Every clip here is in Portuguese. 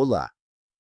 Olá,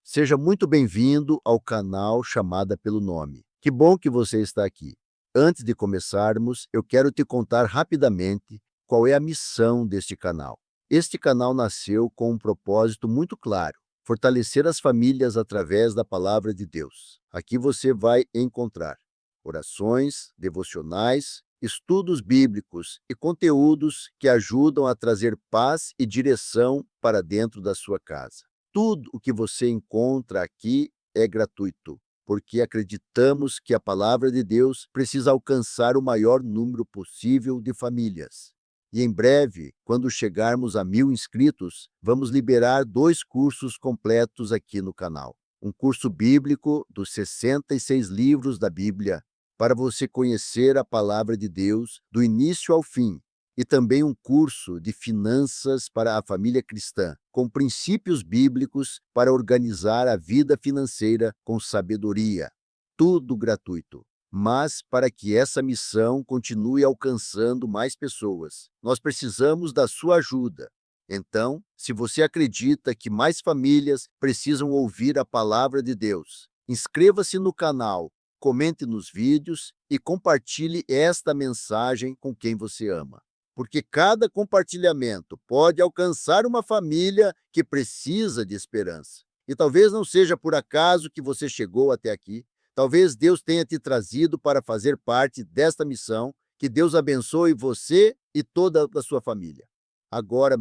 seja muito bem-vindo ao canal Chamada pelo Nome. Que bom que você está aqui. Antes de começarmos, eu quero te contar rapidamente qual é a missão deste canal. Este canal nasceu com um propósito muito claro: fortalecer as famílias através da palavra de Deus. Aqui você vai encontrar orações, devocionais, estudos bíblicos e conteúdos que ajudam a trazer paz e direção para dentro da sua casa. Tudo o que você encontra aqui é gratuito, porque acreditamos que a palavra de Deus precisa alcançar o maior número possível de famílias. E em breve, quando chegarmos a 1.000 inscritos, vamos liberar 2 cursos completos aqui no canal. Um curso bíblico dos 66 livros da Bíblia, para você conhecer a palavra de Deus do início ao fim, e também um curso de finanças para a família cristã, com princípios bíblicos para organizar a vida financeira com sabedoria. Tudo gratuito. Mas para que essa missão continue alcançando mais pessoas, nós precisamos da sua ajuda. Então, se você acredita que mais famílias precisam ouvir a palavra de Deus, inscreva-se no canal, comente nos vídeos e compartilhe esta mensagem com quem você ama. Porque cada compartilhamento pode alcançar uma família que precisa de esperança. E talvez não seja por acaso que você chegou até aqui. Talvez Deus tenha te trazido para fazer parte desta missão. Que Deus abençoe você e toda a sua família. Agora,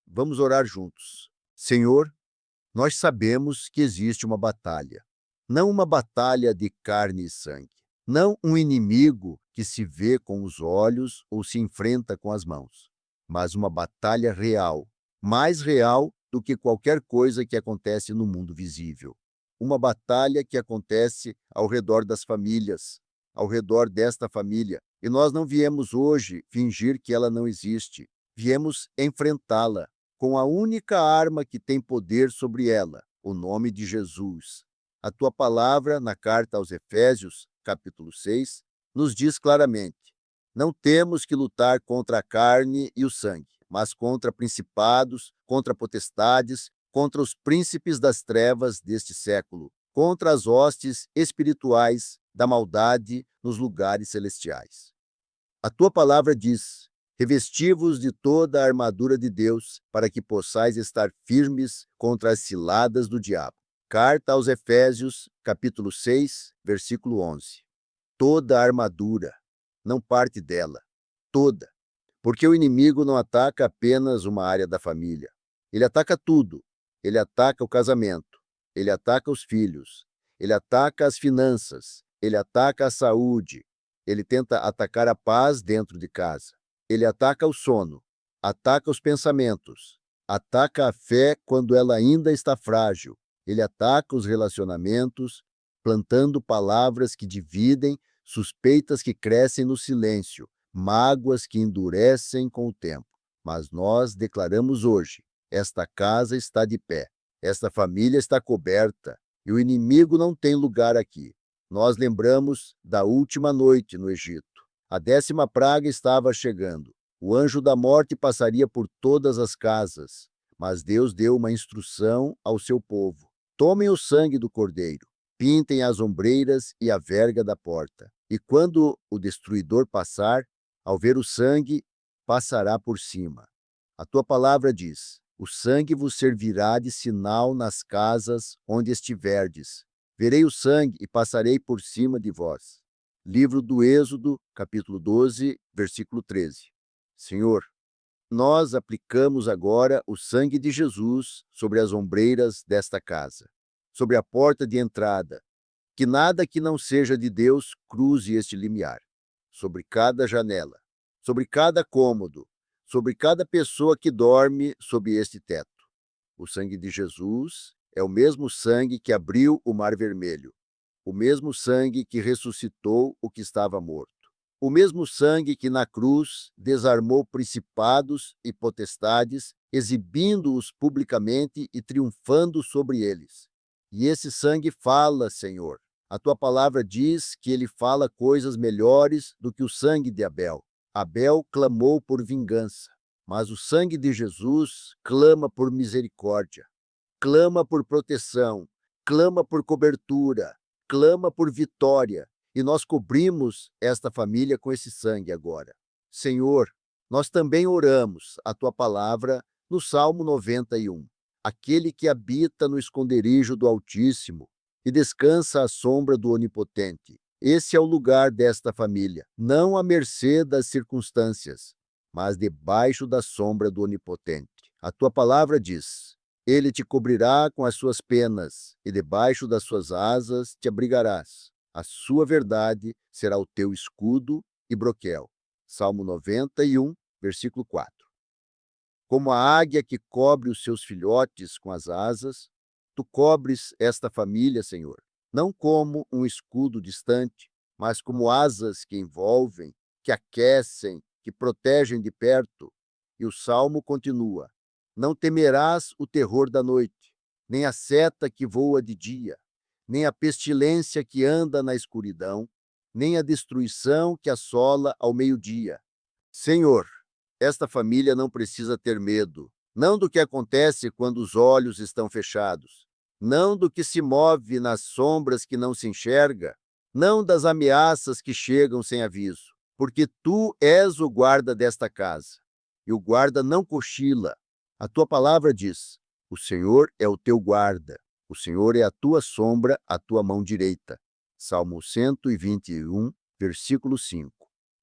vamos orar juntos. Senhor, nós sabemos que existe uma batalha. Não uma batalha de carne e sangue. Não um inimigo que se vê com os olhos ou se enfrenta com as mãos, mas uma batalha real, mais real do que qualquer coisa que acontece no mundo visível. Uma batalha que acontece ao redor das famílias, ao redor desta família. E nós não viemos hoje fingir que ela não existe. Viemos enfrentá-la com a única arma que tem poder sobre ela, o nome de Jesus. A tua palavra, na carta aos Efésios, capítulo 6, nos diz claramente: não temos que lutar contra a carne e o sangue, mas contra principados, contra potestades, contra os príncipes das trevas deste século, contra as hostes espirituais da maldade nos lugares celestiais. A tua palavra diz: revesti-vos de toda a armadura de Deus, para que possais estar firmes contra as ciladas do diabo. Carta aos Efésios, capítulo 6, versículo 11. Toda a armadura, não parte dela, toda. Porque o inimigo não ataca apenas uma área da família. Ele ataca tudo. Ele ataca o casamento, ele ataca os filhos, ele ataca as finanças, ele ataca a saúde, ele tenta atacar a paz dentro de casa. Ele ataca o sono, ataca os pensamentos, ataca a fé quando ela ainda está frágil. Ele ataca os relacionamentos, plantando palavras que dividem, suspeitas que crescem no silêncio, mágoas que endurecem com o tempo. Mas nós declaramos hoje: esta casa está de pé, esta família está coberta, e o inimigo não tem lugar aqui. Nós lembramos da última noite no Egito. A 10ª praga estava chegando. O anjo da morte passaria por todas as casas, mas Deus deu uma instrução ao seu povo: tomem o sangue do cordeiro, pintem as ombreiras e a verga da porta. E quando o destruidor passar, ao ver o sangue, passará por cima. A tua palavra diz: o sangue vos servirá de sinal nas casas onde estiverdes. Verei o sangue e passarei por cima de vós. Livro do Êxodo, capítulo 12, versículo 13. Senhor, nós aplicamos agora o sangue de Jesus sobre as ombreiras desta casa, sobre a porta de entrada. Que nada que não seja de Deus cruze este limiar. Sobre cada janela, sobre cada cômodo, sobre cada pessoa que dorme sob este teto. O sangue de Jesus é o mesmo sangue que abriu o Mar Vermelho, o mesmo sangue que ressuscitou o que estava morto, o mesmo sangue que na cruz desarmou principados e potestades, exibindo-os publicamente e triunfando sobre eles. E esse sangue fala, Senhor. A tua palavra diz que ele fala coisas melhores do que o sangue de Abel. Abel clamou por vingança, mas o sangue de Jesus clama por misericórdia. clama por proteção, clama por cobertura, clama por vitória, e nós cobrimos esta família com esse sangue agora. Senhor, nós também oramos a tua palavra no Salmo 91. Aquele que habita no esconderijo do Altíssimo e descansa à sombra do Onipotente. Esse é o lugar desta família, não à mercê das circunstâncias, mas debaixo da sombra do Onipotente. A tua palavra diz: ele te cobrirá com as suas penas, e debaixo das suas asas te abrigarás. A sua verdade será o teu escudo e broquel. Salmo 91, versículo 4. Como a águia que cobre os seus filhotes com as asas, tu cobres esta família, Senhor, não como um escudo distante, mas como asas que envolvem, que aquecem, que protegem de perto. E o salmo continua: não temerás o terror da noite, nem a seta que voa de dia, nem a pestilência que anda na escuridão, nem a destruição que assola ao meio-dia. Senhor, esta família não precisa ter medo, não do que acontece quando os olhos estão fechados, não do que se move nas sombras que não se enxerga, não das ameaças que chegam sem aviso, porque tu és o guarda desta casa, e o guarda não cochila. A tua palavra diz: o Senhor é o teu guarda, o Senhor é a tua sombra, a tua mão direita. Salmo 121, versículo 5.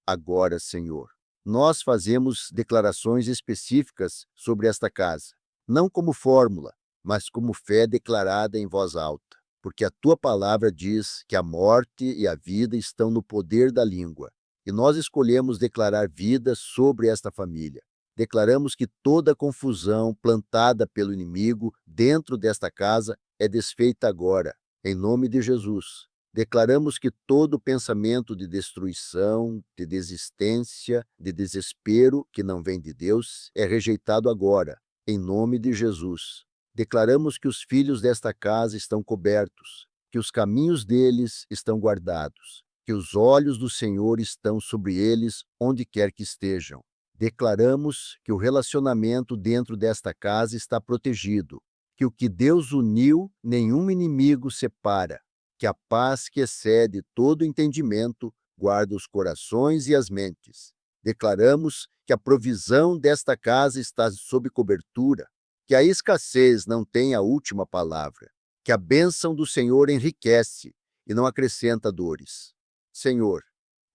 Agora, Senhor, nós fazemos declarações específicas sobre esta casa, não como fórmula, mas como fé declarada em voz alta, porque a tua palavra diz que a morte e a vida estão no poder da língua, e nós escolhemos declarar vida sobre esta família. Declaramos que toda confusão plantada pelo inimigo dentro desta casa é desfeita agora, em nome de Jesus. Declaramos que todo pensamento de destruição, de desistência, de desespero que não vem de Deus é rejeitado agora, em nome de Jesus. Declaramos que os filhos desta casa estão cobertos, que os caminhos deles estão guardados, que os olhos do Senhor estão sobre eles onde quer que estejam. Declaramos que o relacionamento dentro desta casa está protegido, que o que Deus uniu, nenhum inimigo separa, que a paz que excede todo entendimento guarda os corações e as mentes. Declaramos que a provisão desta casa está sob cobertura, que a escassez não tem a última palavra, que a bênção do Senhor enriquece e não acrescenta dores. Senhor,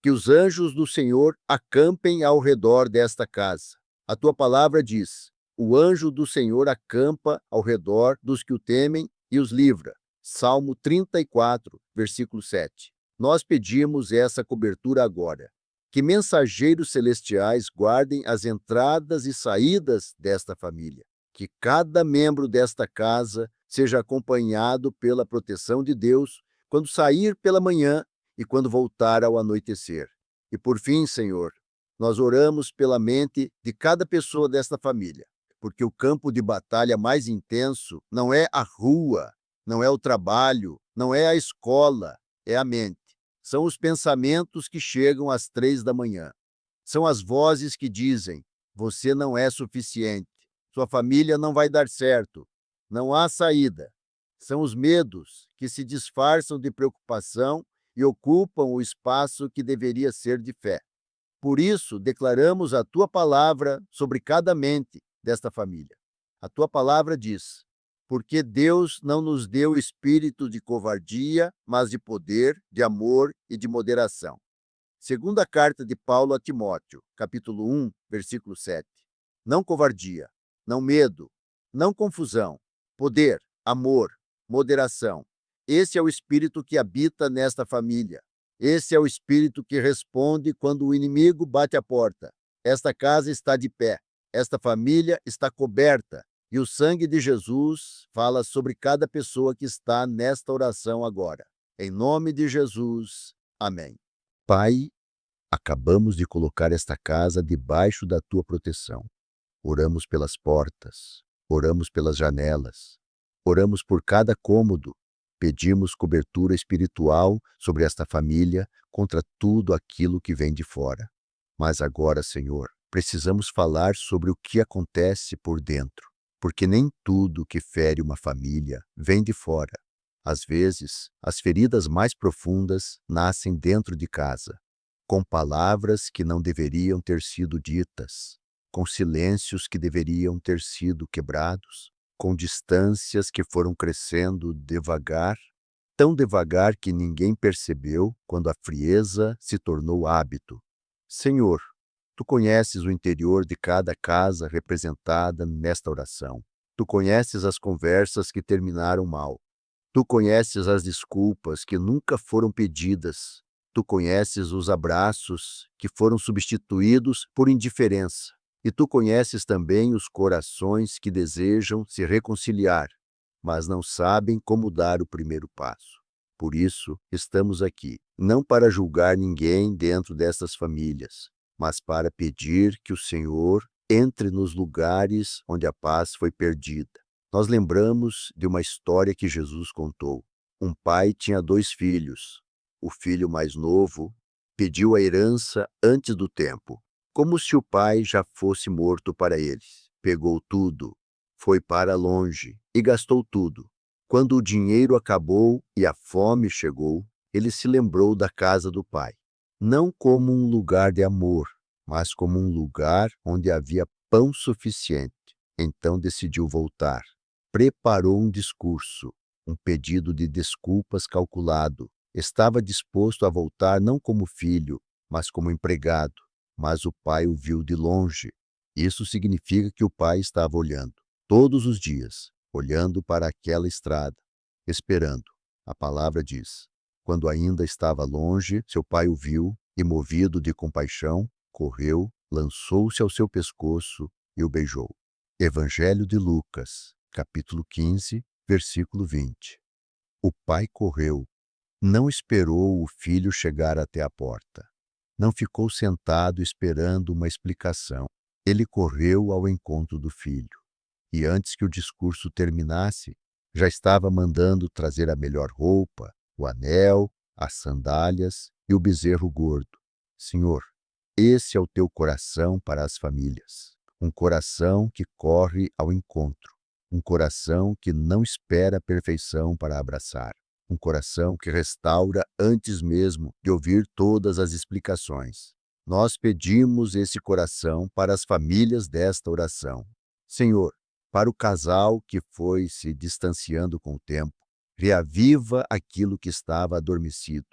que os anjos do Senhor acampem ao redor desta casa. A tua palavra diz: o anjo do Senhor acampa ao redor dos que o temem e os livra. Salmo 34, versículo 7. Nós pedimos essa cobertura agora. Que mensageiros celestiais guardem as entradas e saídas desta família. Que cada membro desta casa seja acompanhado pela proteção de Deus quando sair pela manhã e quando voltar ao anoitecer. E por fim, Senhor, nós oramos pela mente de cada pessoa desta família, porque o campo de batalha mais intenso não é a rua, não é o trabalho, não é a escola, é a mente. São os pensamentos que chegam às 3 da manhã. São as vozes que dizem: você não é suficiente, sua família não vai dar certo, não há saída. São os medos que se disfarçam de preocupação e ocupam o espaço que deveria ser de fé. Por isso, declaramos a tua palavra sobre cada mente desta família. A tua palavra diz: porque Deus não nos deu espírito de covardia, mas de poder, de amor e de moderação. Segunda carta de Paulo a Timóteo, capítulo 1, versículo 7. Não covardia, não medo, não confusão, poder, amor, moderação. Esse é o espírito que habita nesta família. Esse é o espírito que responde quando o inimigo bate a porta. Esta casa está de pé, esta família está coberta, e o sangue de Jesus fala sobre cada pessoa que está nesta oração agora. Em nome de Jesus, amém. Pai, acabamos de colocar esta casa debaixo da tua proteção. Oramos pelas portas, oramos pelas janelas, oramos por cada cômodo. Pedimos cobertura espiritual sobre esta família contra tudo aquilo que vem de fora. Mas agora, Senhor, precisamos falar sobre o que acontece por dentro. porque nem tudo que fere uma família vem de fora. Às vezes, as feridas mais profundas nascem dentro de casa, com palavras que não deveriam ter sido ditas, com silêncios que deveriam ter sido quebrados, com distâncias que foram crescendo devagar, tão devagar que ninguém percebeu quando a frieza se tornou hábito. Senhor, tu conheces o interior de cada casa representada nesta oração. Tu conheces as conversas que terminaram mal. Tu conheces as desculpas que nunca foram pedidas. Tu conheces os abraços que foram substituídos por indiferença. E tu conheces também os corações que desejam se reconciliar, mas não sabem como dar o primeiro passo. Por isso, estamos aqui, não para julgar ninguém dentro destas famílias, mas para pedir que o Senhor entre nos lugares onde a paz foi perdida. Nós lembramos de uma história que Jesus contou. Um pai tinha 2 filhos. O filho mais novo pediu a herança antes do tempo, como se o pai já fosse morto para eles. Pegou tudo, foi para longe e gastou tudo. Quando o dinheiro acabou e a fome chegou, ele se lembrou da casa do pai, não como um lugar de amor, mas como um lugar onde havia pão suficiente. Então decidiu voltar. Preparou um discurso, um pedido de desculpas calculado. Estava disposto a voltar não como filho, mas como empregado. Mas o pai o viu de longe. Isso significa que o pai estava olhando, todos os dias, olhando para aquela estrada, esperando. A palavra diz: quando ainda estava longe, seu pai o viu e, movido de compaixão, correu, lançou-se ao seu pescoço e o beijou. Evangelho de Lucas, capítulo 15, versículo 20. O pai correu, não esperou o filho chegar até a porta. Não ficou sentado esperando uma explicação. Ele correu ao encontro do filho. E antes que o discurso terminasse, já estava mandando trazer a melhor roupa, o anel, as sandálias e o bezerro gordo. Senhor, esse é o teu coração para as famílias. Um coração que corre ao encontro. Um coração que não espera a perfeição para abraçar. Um coração que restaura antes mesmo de ouvir todas as explicações. Nós pedimos esse coração para as famílias desta oração. Senhor, para o casal que foi se distanciando com o tempo, reaviva aquilo que estava adormecido.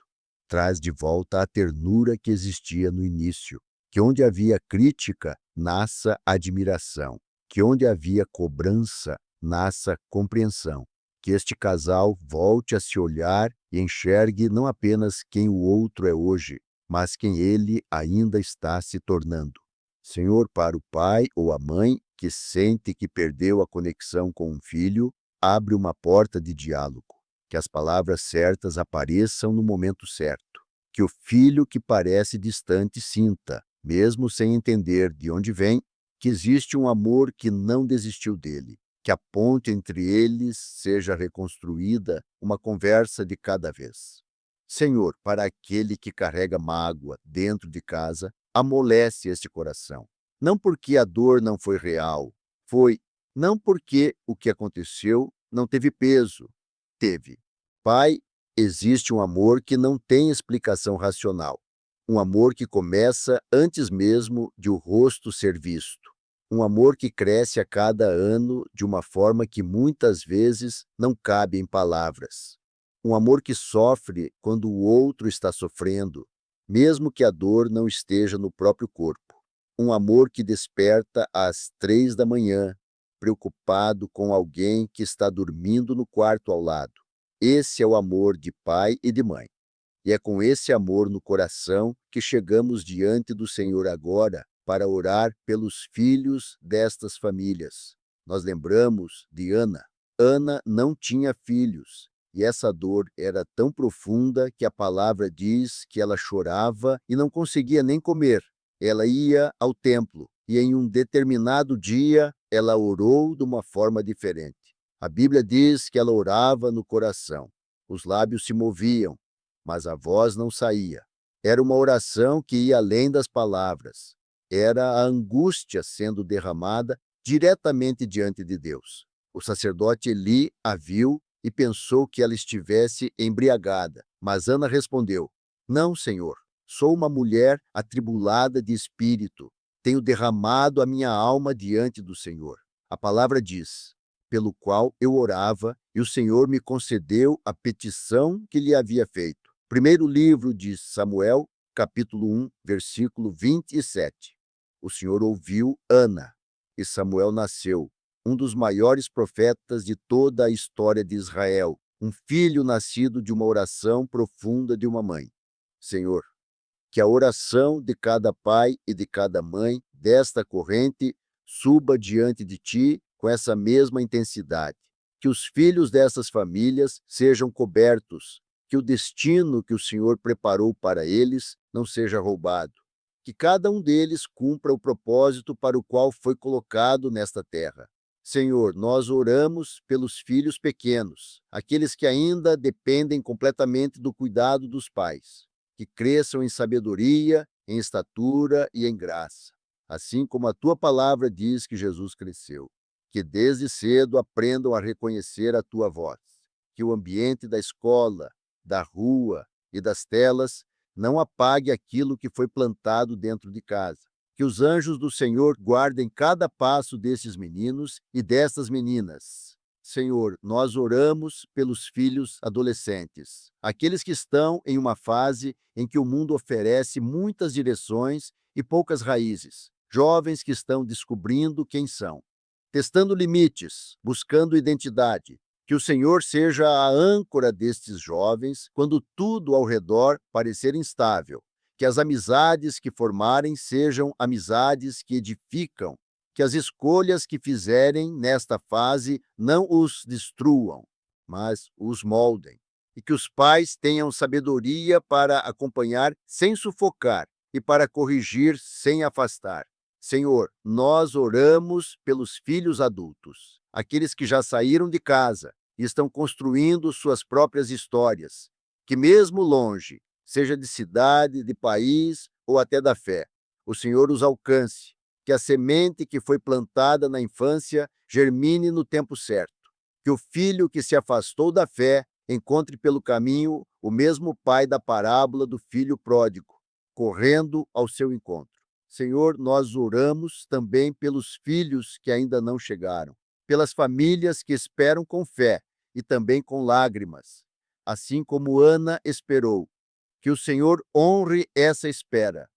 Traz de volta a ternura que existia no início. Que onde havia crítica, nasça admiração. Que onde havia cobrança, nasça compreensão. Que este casal volte a se olhar e enxergue não apenas quem o outro é hoje, mas quem ele ainda está se tornando. Senhor, para o pai ou a mãe que sente que perdeu a conexão com um filho, abre uma porta de diálogo. Que as palavras certas apareçam no momento certo. Que o filho que parece distante sinta, mesmo sem entender de onde vem, que existe um amor que não desistiu dele. Que a ponte entre eles seja reconstruída, uma conversa de cada vez. Senhor, para aquele que carrega mágoa dentro de casa, amolece este coração. Não porque a dor não foi real, foi. Não porque o que aconteceu não teve peso, teve. Pai, existe um amor que não tem explicação racional. Um amor que começa antes mesmo de o rosto ser visto. Um amor que cresce a cada ano de uma forma que muitas vezes não cabe em palavras. Um amor que sofre quando o outro está sofrendo, mesmo que a dor não esteja no próprio corpo. Um amor que desperta às 3 da manhã, preocupado com alguém que está dormindo no quarto ao lado. Esse é o amor de pai e de mãe. E é com esse amor no coração que chegamos diante do Senhor agora para orar pelos filhos destas famílias. Nós lembramos de Ana. Ana não tinha filhos, e essa dor era tão profunda que a palavra diz que ela chorava e não conseguia nem comer. Ela ia ao templo, e em um determinado dia ela orou de uma forma diferente. A Bíblia diz que ela orava no coração. Os lábios se moviam, mas a voz não saía. Era uma oração que ia além das palavras. Era a angústia sendo derramada diretamente diante de Deus. O sacerdote Eli a viu e pensou que ela estivesse embriagada, mas Ana respondeu: Não, Senhor, sou uma mulher atribulada de espírito. Tenho derramado a minha alma diante do Senhor. A palavra diz: pelo qual eu orava, e o Senhor me concedeu a petição que lhe havia feito. Primeiro livro de Samuel, capítulo 1, versículo 27. O Senhor ouviu Ana, e Samuel nasceu, um dos maiores profetas de toda a história de Israel, um filho nascido de uma oração profunda de uma mãe. Senhor, que a oração de cada pai e de cada mãe desta corrente suba diante de ti com essa mesma intensidade. Que os filhos dessas famílias sejam cobertos, que o destino que o Senhor preparou para eles não seja roubado. Que cada um deles cumpra o propósito para o qual foi colocado nesta terra. Senhor, nós oramos pelos filhos pequenos, aqueles que ainda dependem completamente do cuidado dos pais, que cresçam em sabedoria, em estatura e em graça, assim como a tua palavra diz que Jesus cresceu. Que desde cedo aprendam a reconhecer a tua voz, que o ambiente da escola, da rua e das telas não apague aquilo que foi plantado dentro de casa. Que os anjos do Senhor guardem cada passo desses meninos e destas meninas. Senhor, nós oramos pelos filhos adolescentes, aqueles que estão em uma fase em que o mundo oferece muitas direções e poucas raízes, jovens que estão descobrindo quem são, testando limites, buscando identidade. Que o Senhor seja a âncora destes jovens quando tudo ao redor parecer instável. Que as amizades que formarem sejam amizades que edificam. Que as escolhas que fizerem nesta fase não os destruam, mas os moldem. E que os pais tenham sabedoria para acompanhar sem sufocar e para corrigir sem afastar. Senhor, nós oramos pelos filhos adultos, aqueles que já saíram de casa e estão construindo suas próprias histórias, que mesmo longe, seja de cidade, de país ou até da fé, o Senhor os alcance, que a semente que foi plantada na infância germine no tempo certo, que o filho que se afastou da fé encontre pelo caminho o mesmo pai da parábola do filho pródigo, correndo ao seu encontro. Senhor, nós oramos também pelos filhos que ainda não chegaram, pelas famílias que esperam com fé e também com lágrimas, assim como Ana esperou. Que o Senhor honre essa espera,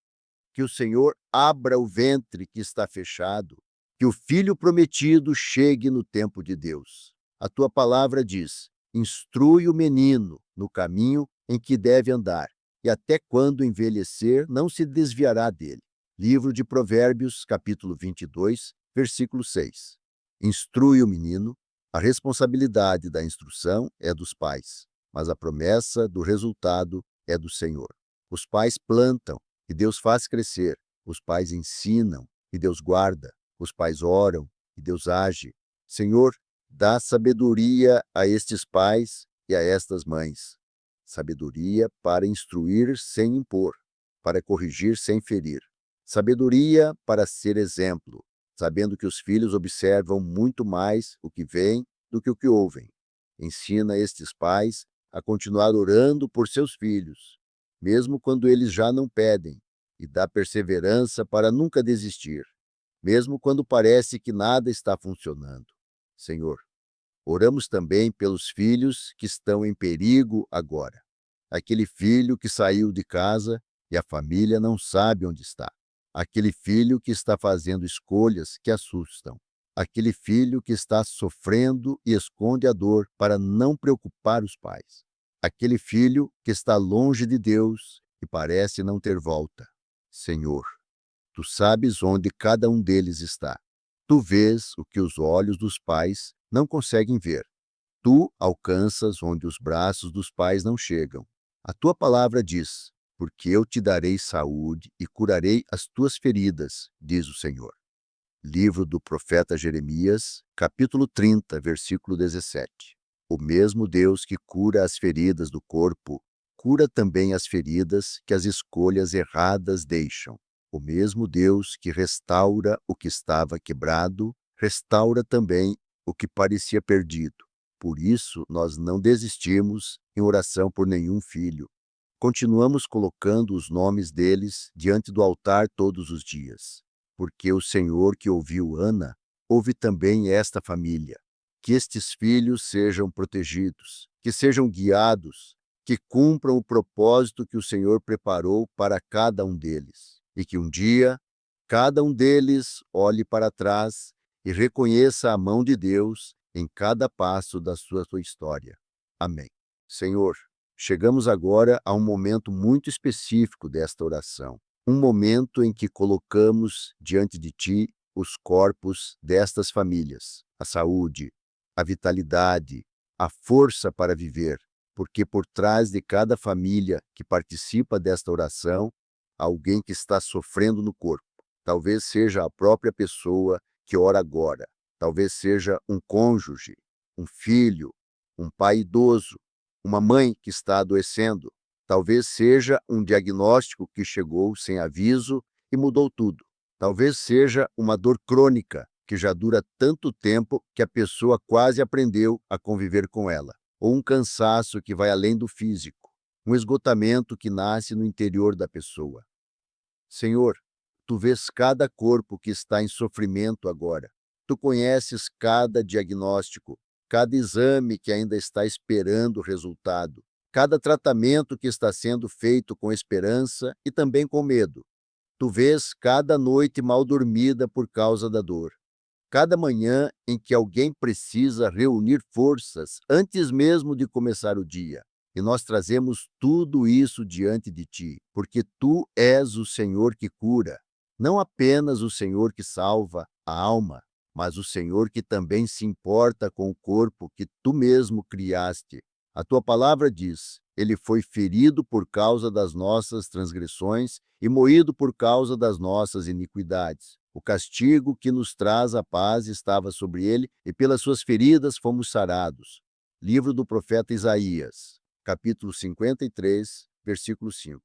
que o Senhor abra o ventre que está fechado, que o filho prometido chegue no tempo de Deus. A tua palavra diz: instrui o menino no caminho em que deve andar, e até quando envelhecer não se desviará dele. Livro de Provérbios, capítulo 22, versículo 6. Instrui o menino, a responsabilidade da instrução é dos pais, mas a promessa do resultado é do Senhor. Os pais plantam e Deus faz crescer. Os pais ensinam e Deus guarda. Os pais oram e Deus age. Senhor, dá sabedoria a estes pais e a estas mães. Sabedoria para instruir sem impor, para corrigir sem ferir. Sabedoria para ser exemplo, sabendo que os filhos observam muito mais o que veem do que o que ouvem. Ensina estes pais a continuar orando por seus filhos, mesmo quando eles já não pedem, e dá perseverança para nunca desistir, mesmo quando parece que nada está funcionando. Senhor, oramos também pelos filhos que estão em perigo agora. Aquele filho que saiu de casa e a família não sabe onde está. Aquele filho que está fazendo escolhas que assustam. Aquele filho que está sofrendo e esconde a dor para não preocupar os pais. Aquele filho que está longe de Deus e parece não ter volta. Senhor, tu sabes onde cada um deles está. Tu vês o que os olhos dos pais não conseguem ver. Tu alcanças onde os braços dos pais não chegam. A tua palavra diz: porque eu te darei saúde e curarei as tuas feridas, diz o Senhor. Livro do profeta Jeremias, capítulo 30, versículo 17. O mesmo Deus que cura as feridas do corpo, cura também as feridas que as escolhas erradas deixam. O mesmo Deus que restaura o que estava quebrado, Restaura também o que parecia perdido. Por isso, nós não desistimos em oração por nenhum filho. Continuamos colocando os nomes deles diante do altar todos os dias, porque o Senhor que ouviu Ana, ouve também esta família. Que estes filhos sejam protegidos, que sejam guiados, que cumpram o propósito que o Senhor preparou para cada um deles, e que um dia cada um deles olhe para trás e reconheça a mão de Deus em cada passo da sua história. Amém. Senhor, chegamos agora a um momento muito específico desta oração, um momento em que colocamos diante de Ti os corpos destas famílias, a saúde, a vitalidade, a força para viver, porque por trás de cada família que participa desta oração, há alguém que está sofrendo no corpo. Talvez seja a própria pessoa que ora agora, talvez seja um cônjuge, um filho, um pai idoso, uma mãe que está adoecendo, talvez seja um diagnóstico que chegou sem aviso e mudou tudo. Talvez seja uma dor crônica que já dura tanto tempo que a pessoa quase aprendeu a conviver com ela, ou um cansaço que vai além do físico, um esgotamento que nasce no interior da pessoa. Senhor, Tu vês cada corpo que está em sofrimento agora. Tu conheces cada diagnóstico, cada exame que ainda está esperando o resultado, cada tratamento que está sendo feito com esperança e também com medo. Tu vês cada noite mal dormida por causa da dor, cada manhã em que alguém precisa reunir forças antes mesmo de começar o dia. E nós trazemos tudo isso diante de Ti, porque Tu és o Senhor que cura, não apenas o Senhor que salva a alma, mas o Senhor que também se importa com o corpo que Tu mesmo criaste. A Tua palavra diz: Ele foi ferido por causa das nossas transgressões e moído por causa das nossas iniquidades. O castigo que nos traz a paz estava sobre ele, e pelas suas feridas fomos sarados. Livro do profeta Isaías, capítulo 53, versículo 5.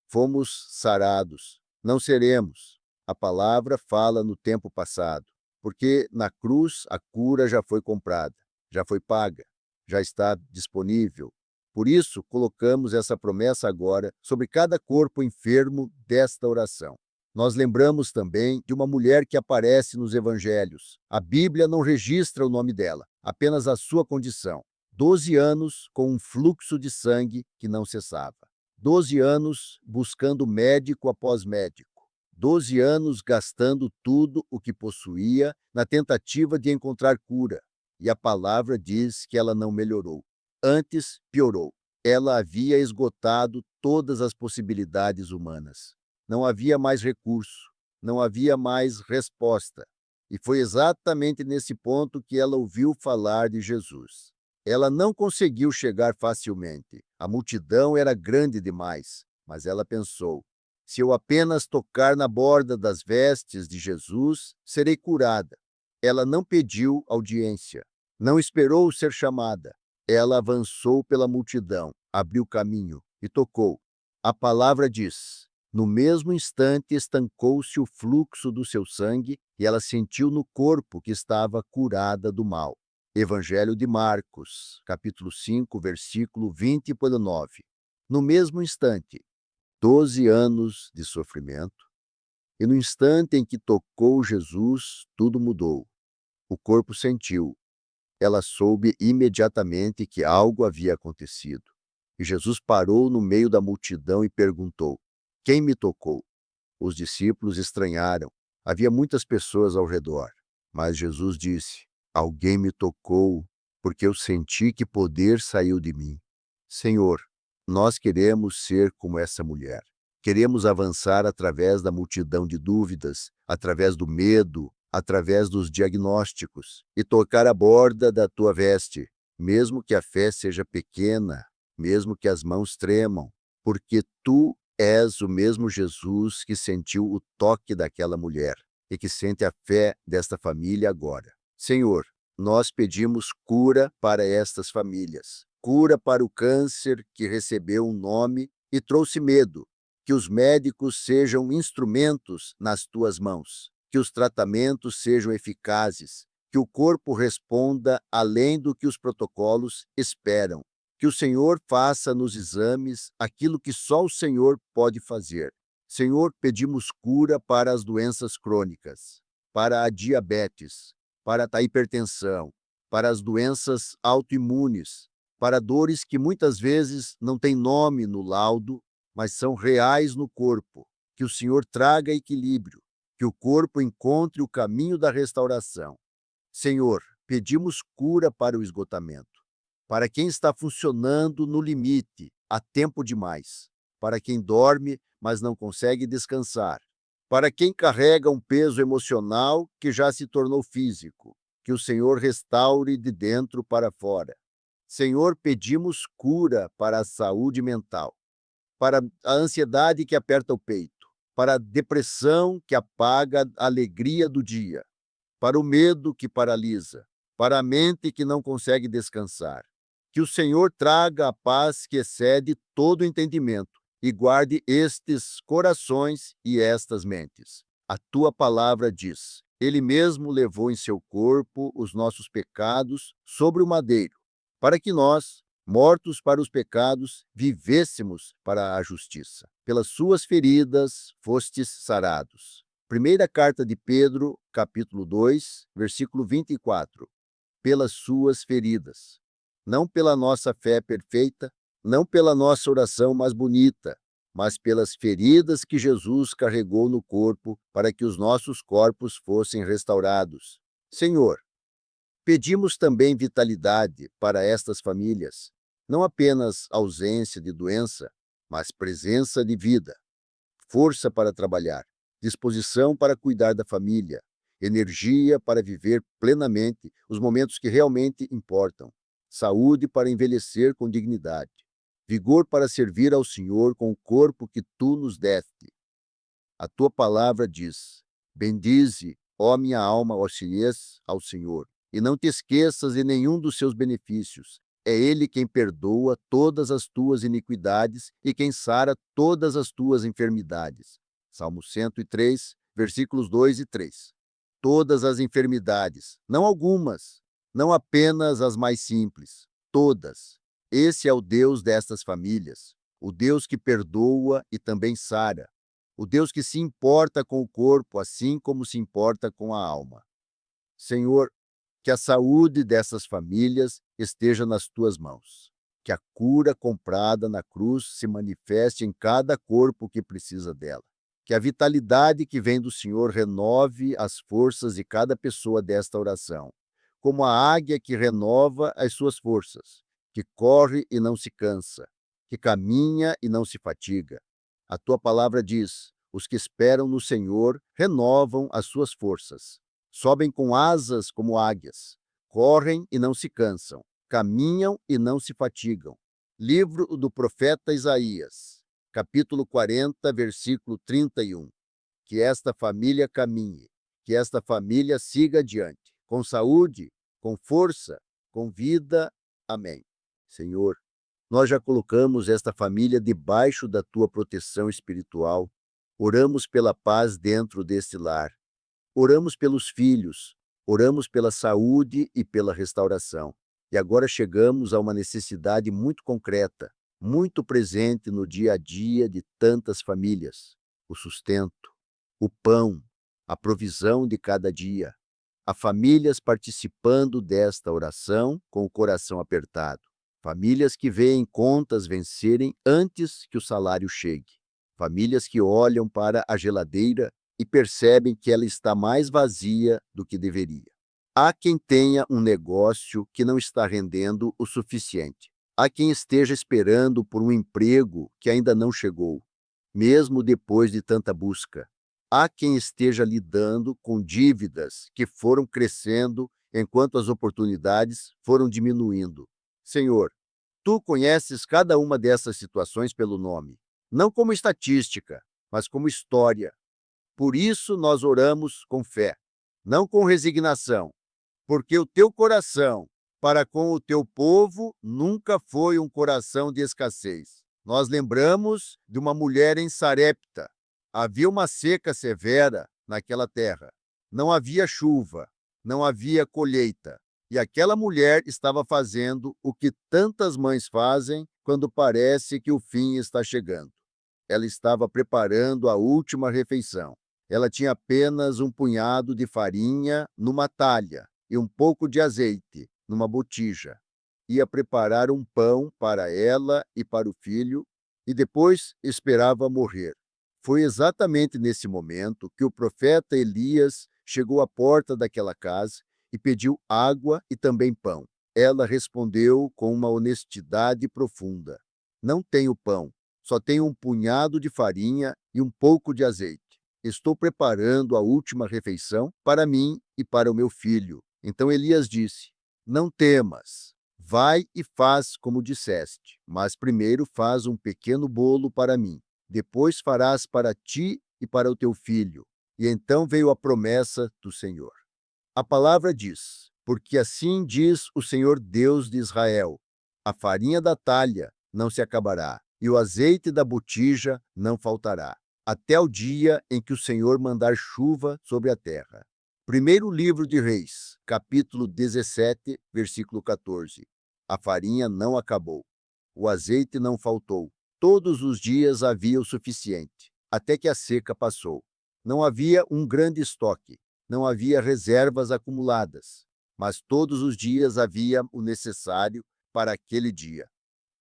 Fomos sarados, não seremos. A palavra fala no tempo passado, porque na cruz a cura já foi comprada, já foi paga, já está disponível. Por isso, colocamos essa promessa agora sobre cada corpo enfermo desta oração. Nós lembramos também de uma mulher que aparece nos evangelhos. A Bíblia não registra o nome dela, apenas a sua condição. 12 anos com um fluxo de sangue que não cessava. 12 anos buscando médico após médico. 12 anos gastando tudo o que possuía na tentativa de encontrar cura. E a palavra diz que ela não melhorou. Antes, piorou. Ela havia esgotado todas as possibilidades humanas. Não havia mais recurso, não havia mais resposta. E foi exatamente nesse ponto que ela ouviu falar de Jesus. Ela não conseguiu chegar facilmente. A multidão era grande demais, mas ela pensou: se eu apenas tocar na borda das vestes de Jesus, serei curada. Ela não pediu audiência, não esperou ser chamada. Ela avançou pela multidão, abriu caminho e tocou. A palavra diz: no mesmo instante estancou-se o fluxo do seu sangue e ela sentiu no corpo que estava curada do mal. Evangelho de Marcos, capítulo 5, versículo 20-9. No mesmo instante, 12 anos de sofrimento, e no instante em que tocou Jesus, tudo mudou. O corpo sentiu. Ela soube imediatamente que algo havia acontecido. E Jesus parou no meio da multidão e perguntou: quem me tocou? Os discípulos estranharam. Havia muitas pessoas ao redor. Mas Jesus disse: alguém me tocou, porque eu senti que poder saiu de mim. Senhor, nós queremos ser como essa mulher. Queremos avançar através da multidão de dúvidas, através do medo, através dos diagnósticos, e tocar a borda da tua veste, mesmo que a fé seja pequena, mesmo que as mãos tremam, porque tu és o mesmo Jesus que sentiu o toque daquela mulher e que sente a fé desta família agora. Senhor, nós pedimos cura para estas famílias, cura para o câncer que recebeu um nome e trouxe medo, que os médicos sejam instrumentos nas tuas mãos, que os tratamentos sejam eficazes, que o corpo responda além do que os protocolos esperam, que o Senhor faça nos exames aquilo que só o Senhor pode fazer. Senhor, pedimos cura para as doenças crônicas, para a diabetes, para a hipertensão, para as doenças autoimunes, para dores que muitas vezes não têm nome no laudo, mas são reais no corpo. Que o Senhor traga equilíbrio, que o corpo encontre o caminho da restauração. Senhor, pedimos cura para o esgotamento, para quem está funcionando no limite, há tempo demais, para quem dorme, mas não consegue descansar, para quem carrega um peso emocional que já se tornou físico, que o Senhor restaure de dentro para fora. Senhor, pedimos cura para a saúde mental, para a ansiedade que aperta o peito, para a depressão que apaga a alegria do dia, para o medo que paralisa, para a mente que não consegue descansar. Que o Senhor traga a paz que excede todo entendimento e guarde estes corações e estas mentes. A tua palavra diz: Ele mesmo levou em seu corpo os nossos pecados sobre o madeiro, para que nós, mortos para os pecados, vivêssemos para a justiça. Pelas suas feridas fostes sarados. Primeira carta de Pedro, capítulo 2, versículo 24. Pelas suas feridas. Não pela nossa fé perfeita, não pela nossa oração mais bonita, mas pelas feridas que Jesus carregou no corpo para que os nossos corpos fossem restaurados. Senhor, pedimos também vitalidade para estas famílias, não apenas ausência de doença, mas presença de vida, força para trabalhar, disposição para cuidar da família, energia para viver plenamente os momentos que realmente importam, saúde para envelhecer com dignidade, vigor para servir ao Senhor com o corpo que tu nos deste. A tua palavra diz: bendize, ó minha alma, auxilies ao Senhor, e não te esqueças de nenhum dos seus benefícios. É Ele quem perdoa todas as tuas iniquidades e quem sara todas as tuas enfermidades. Salmo 103, versículos 2 e 3. Todas as enfermidades, não algumas, não apenas as mais simples, todas. Esse é o Deus destas famílias, o Deus que perdoa e também sara, o Deus que se importa com o corpo, assim como se importa com a alma. Senhor, que a saúde dessas famílias esteja nas tuas mãos. Que a cura comprada na cruz se manifeste em cada corpo que precisa dela. Que a vitalidade que vem do Senhor renove as forças de cada pessoa desta oração, como a águia que renova as suas forças, que corre e não se cansa, que caminha e não se fatiga. A tua palavra diz: os que esperam no Senhor renovam as suas forças. Sobem com asas como águias, correm e não se cansam, caminham e não se fatigam. Livro do profeta Isaías, capítulo 40, versículo 31. Que esta família caminhe, que esta família siga adiante, com saúde, com força, com vida. Amém. Senhor, nós já colocamos esta família debaixo da tua proteção espiritual. Oramos pela paz dentro deste lar. Oramos pelos filhos, oramos pela saúde e pela restauração. E agora chegamos a uma necessidade muito concreta, muito presente no dia a dia de tantas famílias: o sustento, o pão, a provisão de cada dia. Há famílias participando desta oração com o coração apertado. Famílias que veem contas vencerem antes que o salário chegue. Famílias que olham para a geladeira e percebem que ela está mais vazia do que deveria. Há quem tenha um negócio que não está rendendo o suficiente. Há quem esteja esperando por um emprego que ainda não chegou, mesmo depois de tanta busca. Há quem esteja lidando com dívidas que foram crescendo enquanto as oportunidades foram diminuindo. Senhor, tu conheces cada uma dessas situações pelo nome, não como estatística, mas como história. Por isso nós oramos com fé, não com resignação, porque o teu coração para com o teu povo nunca foi um coração de escassez. Nós lembramos de uma mulher em Sarepta. Havia uma seca severa naquela terra, Não havia chuva, não havia colheita. E aquela mulher estava fazendo o que tantas mães fazem quando parece que o fim está chegando. Ela estava preparando a última refeição. Ela tinha apenas um punhado de farinha numa talha e um pouco de azeite numa botija. Ia preparar um pão para ela e para o filho e depois esperava morrer. Foi exatamente nesse momento que o profeta Elias chegou à porta daquela casa e pediu água e também pão. Ela respondeu com uma honestidade profunda: Não tenho pão, só tenho um punhado de farinha e um pouco de azeite. Estou preparando a última refeição para mim e para o meu filho. Então Elias disse: Não temas. Vai e faz como disseste, mas primeiro faz um pequeno bolo para mim. Depois farás para ti e para o teu filho. E então veio a promessa do Senhor. A palavra diz: Porque assim diz o Senhor Deus de Israel: a farinha da talha não se acabará, e o azeite da botija não faltará, até o dia em que o Senhor mandar chuva sobre a terra. Primeiro livro de Reis, capítulo 17, versículo 14. A farinha não acabou, o azeite não faltou. Todos os dias havia o suficiente, até que a seca passou. Não havia um grande estoque, não havia reservas acumuladas, mas todos os dias havia o necessário para aquele dia.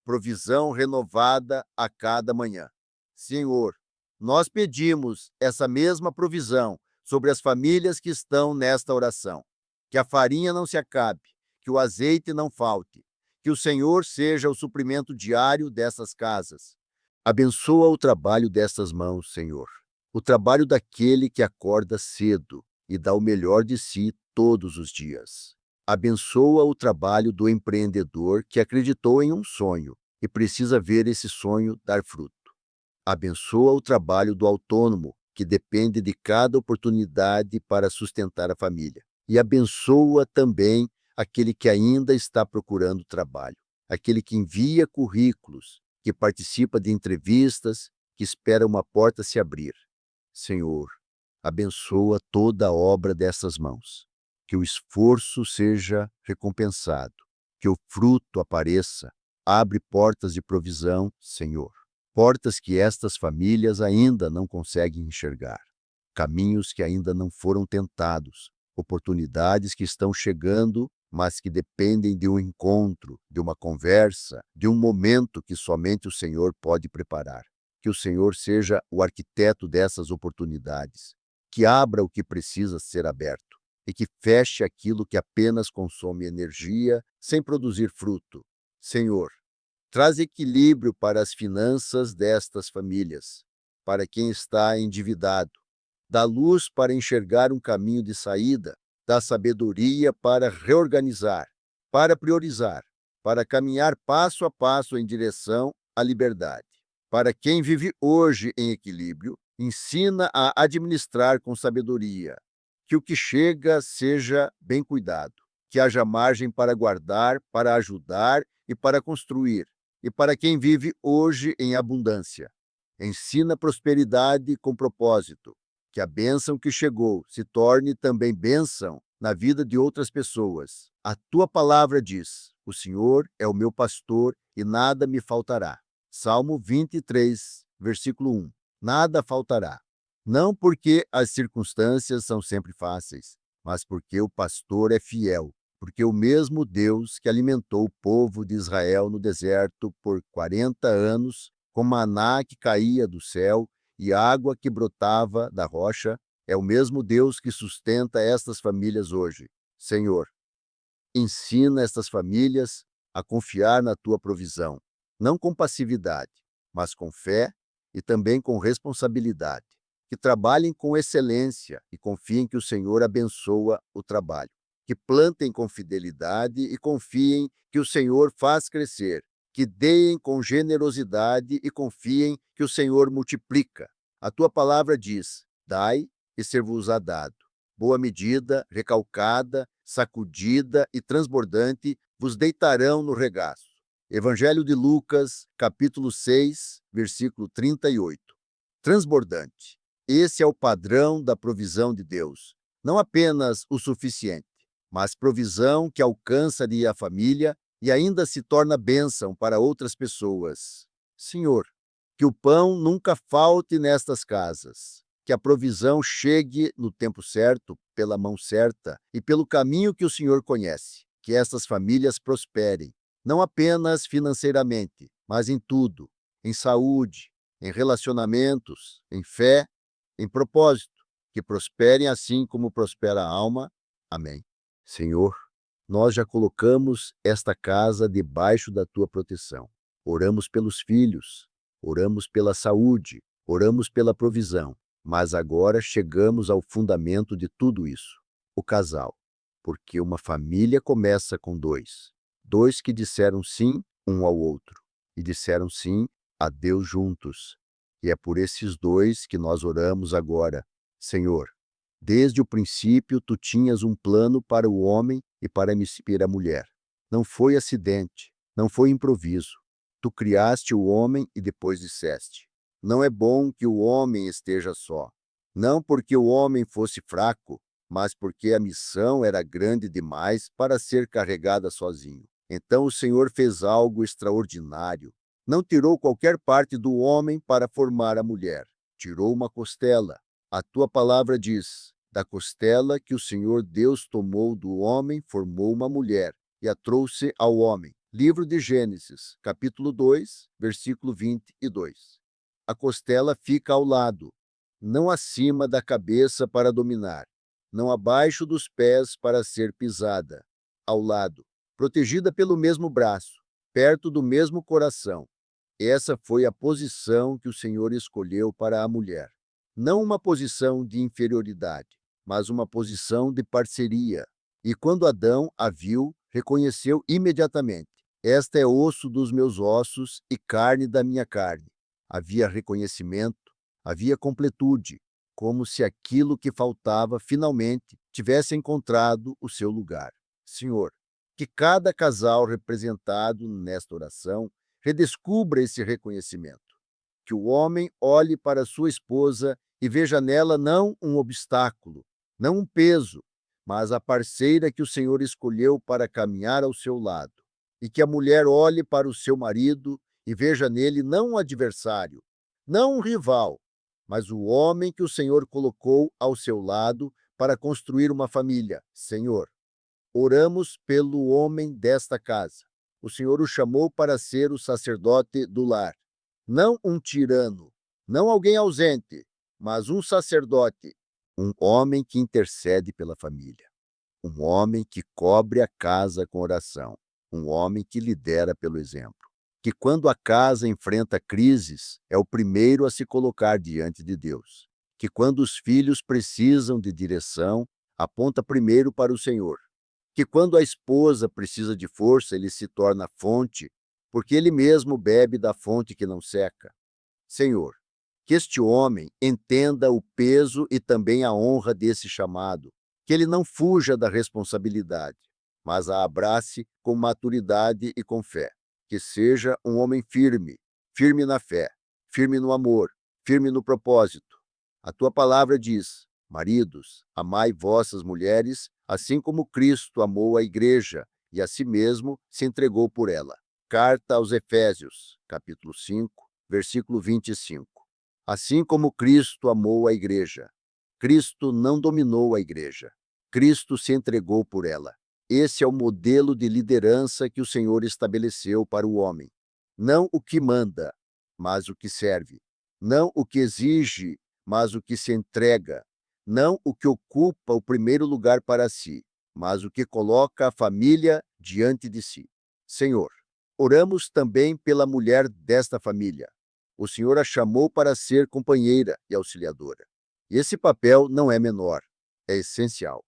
Provisão renovada a cada manhã. Senhor, nós pedimos essa mesma provisão sobre as famílias que estão nesta oração. Que a farinha não se acabe, que o azeite não falte, que o Senhor seja o suprimento diário dessas casas. Abençoa o trabalho dessas mãos, Senhor, o trabalho daquele que acorda cedo e dá o melhor de si todos os dias. Abençoa o trabalho do empreendedor que acreditou em um sonho e precisa ver esse sonho dar fruto. Abençoa o trabalho do autônomo que depende de cada oportunidade para sustentar a família. E abençoa também aquele que ainda está procurando trabalho, aquele que envia currículos, que participa de entrevistas, que espera uma porta se abrir. Senhor, abençoa toda a obra dessas mãos. Que o esforço seja recompensado, que o fruto apareça. Abre portas de provisão, Senhor. Portas que estas famílias ainda não conseguem enxergar. Caminhos que ainda não foram tentados. Oportunidades que estão chegando, mas que dependem de um encontro, de uma conversa, de um momento que somente o Senhor pode preparar. Que o Senhor seja o arquiteto dessas oportunidades, que abra o que precisa ser aberto e que feche aquilo que apenas consome energia sem produzir fruto. Senhor, traz equilíbrio para as finanças destas famílias, para quem está endividado. Dá luz para enxergar um caminho de saída, dá sabedoria para reorganizar, para priorizar, para caminhar passo a passo em direção à liberdade. Para quem vive hoje em equilíbrio, ensina a administrar com sabedoria. Que o que chega seja bem cuidado, que haja margem para guardar, para ajudar e para construir. E para quem vive hoje em abundância, ensina prosperidade com propósito, que a bênção que chegou se torne também bênção na vida de outras pessoas. A tua palavra diz: o Senhor é o meu pastor e nada me faltará. Salmo 23, versículo 1. Nada faltará. Não porque as circunstâncias são sempre fáceis, mas porque o pastor é fiel, porque o mesmo Deus que alimentou o povo de Israel no deserto por 40 anos, com maná que caía do céu e água que brotava da rocha, é o mesmo Deus que sustenta estas famílias hoje. Senhor, ensina estas famílias a confiar na tua provisão, não com passividade, mas com fé e também com responsabilidade. Que trabalhem com excelência e confiem que o Senhor abençoa o trabalho. Que plantem com fidelidade e confiem que o Senhor faz crescer. Que deem com generosidade e confiem que o Senhor multiplica. A tua palavra diz: dai e ser-vos-á dado. Boa medida, recalcada, sacudida e transbordante vos deitarão no regaço. Evangelho de Lucas, capítulo 6, versículo 38. Transbordante. Esse é o padrão da provisão de Deus. Não apenas o suficiente, mas provisão que alcança a família e ainda se torna bênção para outras pessoas. Senhor, que o pão nunca falte nestas casas, que a provisão chegue no tempo certo, pela mão certa e pelo caminho que o Senhor conhece. Que estas famílias prosperem, não apenas financeiramente, mas em tudo, em saúde, em relacionamentos, em fé, em propósito, que prosperem assim como prospera a alma. Amém. Senhor, nós já colocamos esta casa debaixo da tua proteção. Oramos pelos filhos, oramos pela saúde, oramos pela provisão, mas agora chegamos ao fundamento de tudo isso, o casal, porque uma família começa com dois que disseram sim um ao outro e disseram sim a Deus juntos. E é por esses dois que nós oramos agora. Senhor, desde o princípio tu tinhas um plano para o homem e para a mulher. Não foi acidente, não foi improviso. Tu criaste o homem e depois disseste: não é bom que o homem esteja só. Não porque o homem fosse fraco, mas porque a missão era grande demais para ser carregada sozinho. Então o Senhor fez algo extraordinário. Não tirou qualquer parte do homem para formar a mulher. Tirou uma costela. A tua palavra diz: da costela que o Senhor Deus tomou do homem, formou uma mulher e a trouxe ao homem. Livro de Gênesis, capítulo 2, versículo 22. A costela fica ao lado, não acima da cabeça para dominar, não abaixo dos pés para ser pisada, ao lado, protegida pelo mesmo braço, perto do mesmo coração. Essa foi a posição que o Senhor escolheu para a mulher. Não uma posição de inferioridade, mas uma posição de parceria. E quando Adão a viu, reconheceu imediatamente: esta é osso dos meus ossos e carne da minha carne. Havia reconhecimento, havia completude, como se aquilo que faltava finalmente tivesse encontrado o seu lugar. Senhor, que cada casal representado nesta oração redescubra esse reconhecimento. Que o homem olhe para sua esposa e veja nela não um obstáculo, não um peso, mas a parceira que o Senhor escolheu para caminhar ao seu lado. E que a mulher olhe para o seu marido e veja nele não um adversário, não um rival, mas o homem que o Senhor colocou ao seu lado para construir uma família. Senhor, oramos pelo homem desta casa. O Senhor o chamou para ser o sacerdote do lar. Não um tirano, não alguém ausente, mas um sacerdote, um homem que intercede pela família, um homem que cobre a casa com oração, um homem que lidera pelo exemplo. Que quando a casa enfrenta crises, é o primeiro a se colocar diante de Deus. Que quando os filhos precisam de direção, aponta primeiro para o Senhor. Que quando a esposa precisa de força, ele se torna fonte, porque ele mesmo bebe da fonte que não seca. Senhor, que este homem entenda o peso e também a honra desse chamado, que ele não fuja da responsabilidade, mas a abrace com maturidade e com fé. Que seja um homem firme, firme na fé, firme no amor, firme no propósito. A tua palavra diz: maridos, amai vossas mulheres, assim como Cristo amou a igreja e a si mesmo se entregou por ela. Carta aos Efésios, capítulo 5, versículo 25. Assim como Cristo amou a igreja, Cristo não dominou a igreja. Cristo se entregou por ela. Esse é o modelo de liderança que o Senhor estabeleceu para o homem. Não o que manda, mas o que serve. Não o que exige, mas o que se entrega. Não o que ocupa o primeiro lugar para si, mas o que coloca a família diante de si. Senhor, oramos também pela mulher desta família. O Senhor a chamou para ser companheira e auxiliadora. Esse papel não é menor, é essencial,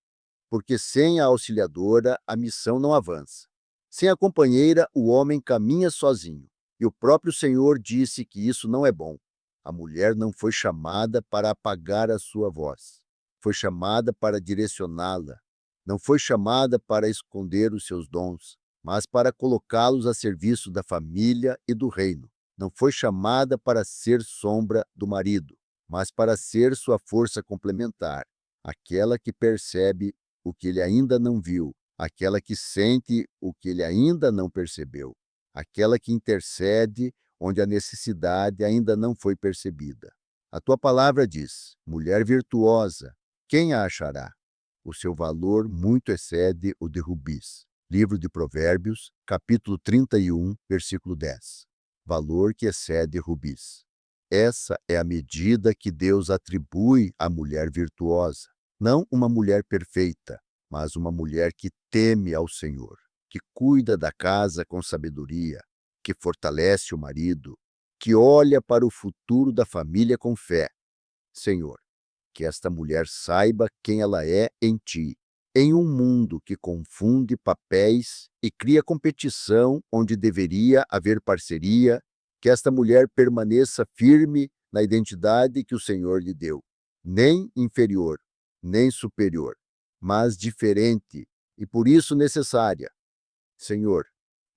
porque sem a auxiliadora a missão não avança. Sem a companheira, o homem caminha sozinho, e o próprio Senhor disse que isso não é bom. A mulher não foi chamada para apagar a sua voz, foi chamada para direcioná-la. Não foi chamada para esconder os seus dons, mas para colocá-los a serviço da família e do reino. Não foi chamada para ser sombra do marido, mas para ser sua força complementar. aquela que percebe o que ele ainda não viu, aquela que sente o que ele ainda não percebeu, aquela que intercede onde a necessidade ainda não foi percebida. A tua palavra diz: mulher virtuosa, quem a achará? O seu valor muito excede o de rubis. Livro de Provérbios, capítulo 31, versículo 10. Valor que excede rubis. Essa é a medida que Deus atribui à mulher virtuosa. Não uma mulher perfeita, mas uma mulher que teme ao Senhor, que cuida da casa com sabedoria, que fortalece o marido, que olha para o futuro da família com fé. Senhor, que esta mulher saiba quem ela é em ti, em um mundo que confunde papéis e cria competição onde deveria haver parceria, que esta mulher permaneça firme na identidade que o Senhor lhe deu, nem inferior, nem superior, mas diferente e por isso necessária. Senhor,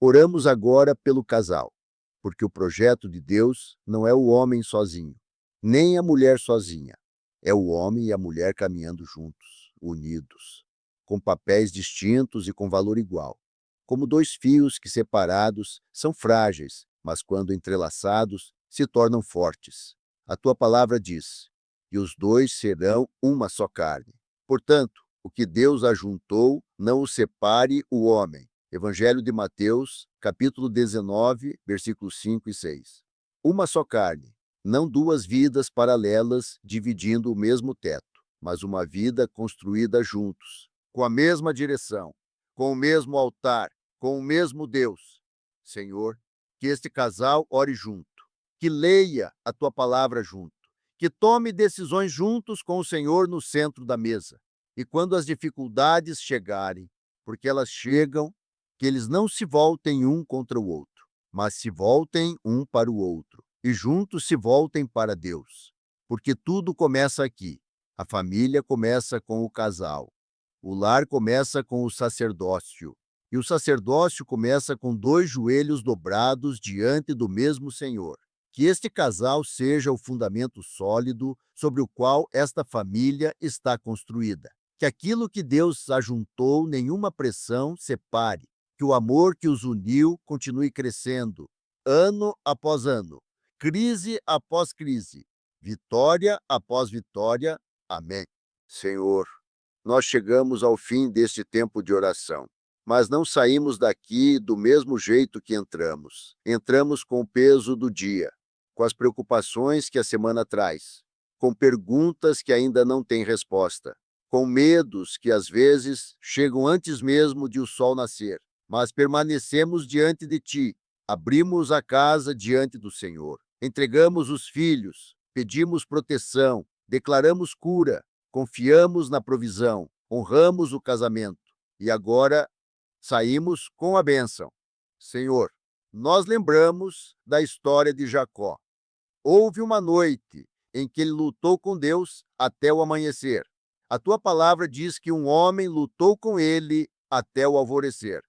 oramos agora pelo casal, porque o projeto de Deus não é o homem sozinho, nem a mulher sozinha. É o homem e a mulher caminhando juntos, unidos, com papéis distintos e com valor igual. Como dois fios que separados são frágeis, mas quando entrelaçados se tornam fortes. A tua palavra diz: e os dois serão uma só carne. Portanto, o que Deus ajuntou, não o separe o homem. Evangelho de Mateus, capítulo 19, versículos 5 e 6. Uma só carne, não duas vidas paralelas dividindo o mesmo teto, mas uma vida construída juntos, com a mesma direção, com o mesmo altar, com o mesmo Deus. Senhor, que este casal ore junto, que leia a tua palavra junto, que tome decisões juntos com o Senhor no centro da mesa. E quando as dificuldades chegarem, porque elas chegam, que eles não se voltem um contra o outro, mas se voltem um para o outro, e juntos se voltem para Deus. Porque tudo começa aqui. A família começa com o casal. O lar começa com o sacerdócio. E o sacerdócio começa com dois joelhos dobrados diante do mesmo Senhor. Que este casal seja o fundamento sólido sobre o qual esta família está construída. Que aquilo que Deus ajuntou, nenhuma pressão separe. Que o amor que os uniu continue crescendo, ano após ano, crise após crise, vitória após vitória. Amém. Senhor, nós chegamos ao fim deste tempo de oração, mas não saímos daqui do mesmo jeito que entramos. Entramos com o peso do dia, com as preocupações que a semana traz, com perguntas que ainda não têm resposta, com medos que às vezes chegam antes mesmo de o sol nascer. Mas permanecemos diante de ti, abrimos a casa diante do Senhor, entregamos os filhos, pedimos proteção, declaramos cura, confiamos na provisão, honramos o casamento e agora saímos com a bênção. Senhor, nós lembramos da história de Jacó. Houve uma noite em que ele lutou com Deus até o amanhecer. A tua palavra diz que um homem lutou com ele até o alvorecer.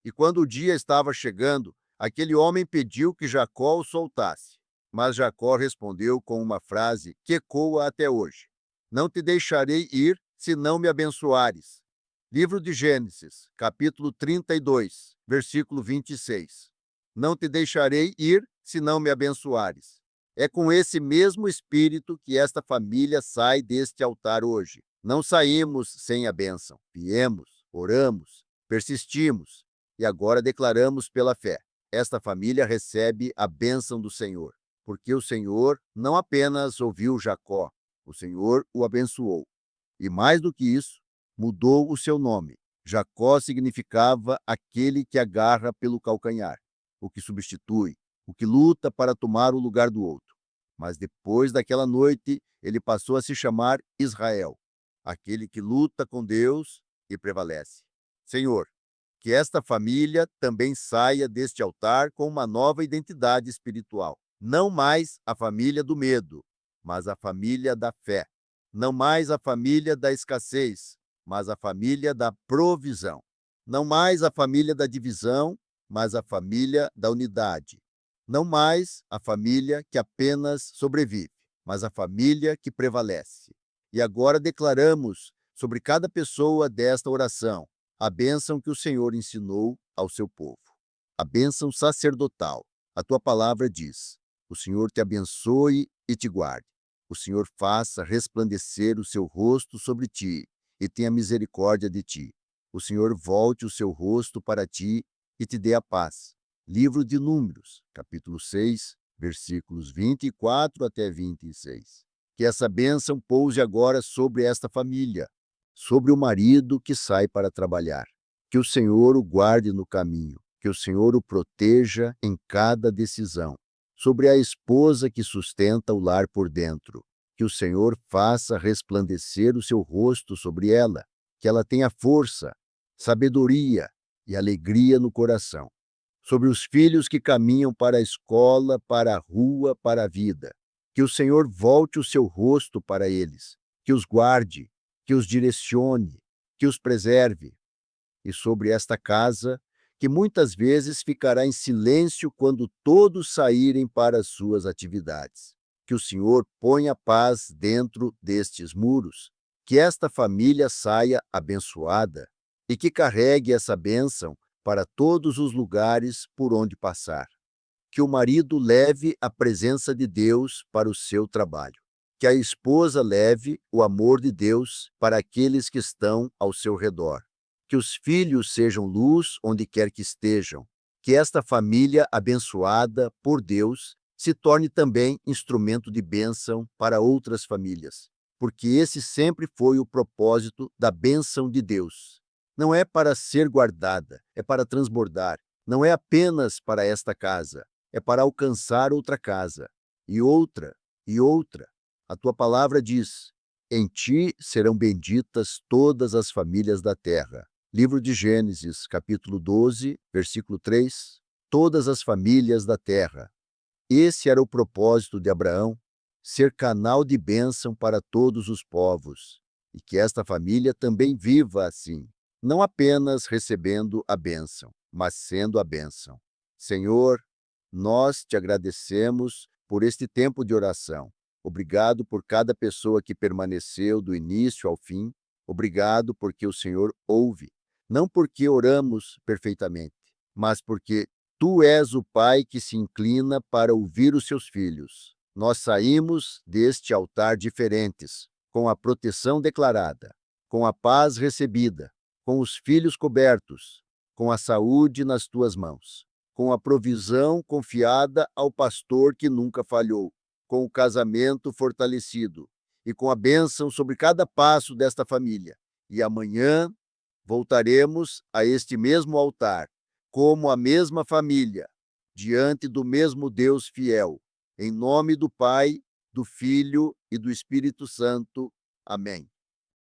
E quando o dia estava chegando, aquele homem pediu que Jacó o soltasse. Mas Jacó respondeu com uma frase que ecoa até hoje: não te deixarei ir se não me abençoares. Livro de Gênesis, capítulo 32, versículo 26. Não te deixarei ir se não me abençoares. É com esse mesmo espírito que esta família sai deste altar hoje. Não saímos sem a bênção. Viemos, oramos, persistimos e agora declaramos pela fé. Esta família recebe a bênção do Senhor, porque o Senhor não apenas ouviu Jacó, o Senhor o abençoou. E mais do que isso, mudou o seu nome. Jacó significava aquele que agarra pelo calcanhar, o que substitui, o que luta para tomar o lugar do outro. Mas depois daquela noite, ele passou a se chamar Israel, aquele que luta com Deus e prevalece. Senhor, que esta família também saia deste altar com uma nova identidade espiritual. Não mais a família do medo, mas a família da fé. Não mais a família da escassez, mas a família da provisão. Não mais a família da divisão, mas a família da unidade. Não mais a família que apenas sobrevive, mas a família que prevalece. E agora declaramos sobre cada pessoa desta oração a bênção que o Senhor ensinou ao seu povo. A bênção sacerdotal. A tua palavra diz: o Senhor te abençoe e te guarde. O Senhor faça resplandecer o seu rosto sobre ti e tenha misericórdia de ti. O Senhor volte o seu rosto para ti e te dê a paz. Livro de Números, capítulo 6, versículos 24 até 26. Que essa bênção pouse agora sobre esta família, sobre o marido que sai para trabalhar. Que o Senhor o guarde no caminho, que o Senhor o proteja em cada decisão. Sobre a esposa que sustenta o lar por dentro, que o Senhor faça resplandecer o seu rosto sobre ela, que ela tenha força, sabedoria e alegria no coração. Sobre os filhos que caminham para a escola, para a rua, para a vida, que o Senhor volte o seu rosto para eles, que os guarde, que os direcione, que os preserve. E sobre esta casa, que muitas vezes ficará em silêncio quando todos saírem para as suas atividades. Que o Senhor ponha paz dentro destes muros, que esta família saia abençoada e que carregue essa bênção para todos os lugares por onde passar. Que o marido leve a presença de Deus para o seu trabalho. Que a esposa leve o amor de Deus para aqueles que estão ao seu redor. Que os filhos sejam luz onde quer que estejam. Que esta família abençoada por Deus se torne também instrumento de bênção para outras famílias, porque esse sempre foi o propósito da bênção de Deus. Não é para ser guardada, é para transbordar. Não é apenas para esta casa, é para alcançar outra casa, e outra, e outra. A tua palavra diz: em ti serão benditas todas as famílias da terra. Livro de Gênesis, capítulo 12, versículo 3. Todas as famílias da terra. Esse era o propósito de Abraão, ser canal de bênção para todos os povos, e que esta família também viva assim, não apenas recebendo a bênção, mas sendo a bênção. Senhor, nós te agradecemos por este tempo de oração. Obrigado por cada pessoa que permaneceu do início ao fim. Obrigado porque o Senhor ouve, não porque oramos perfeitamente, mas porque tu és o Pai que se inclina para ouvir os seus filhos. Nós saímos deste altar diferentes, com a proteção declarada, com a paz recebida, com os filhos cobertos, com a saúde nas tuas mãos, com a provisão confiada ao pastor que nunca falhou, com o casamento fortalecido e com a bênção sobre cada passo desta família. E amanhã voltaremos a este mesmo altar, como a mesma família, diante do mesmo Deus fiel. Em nome do Pai, do Filho e do Espírito Santo. Amém.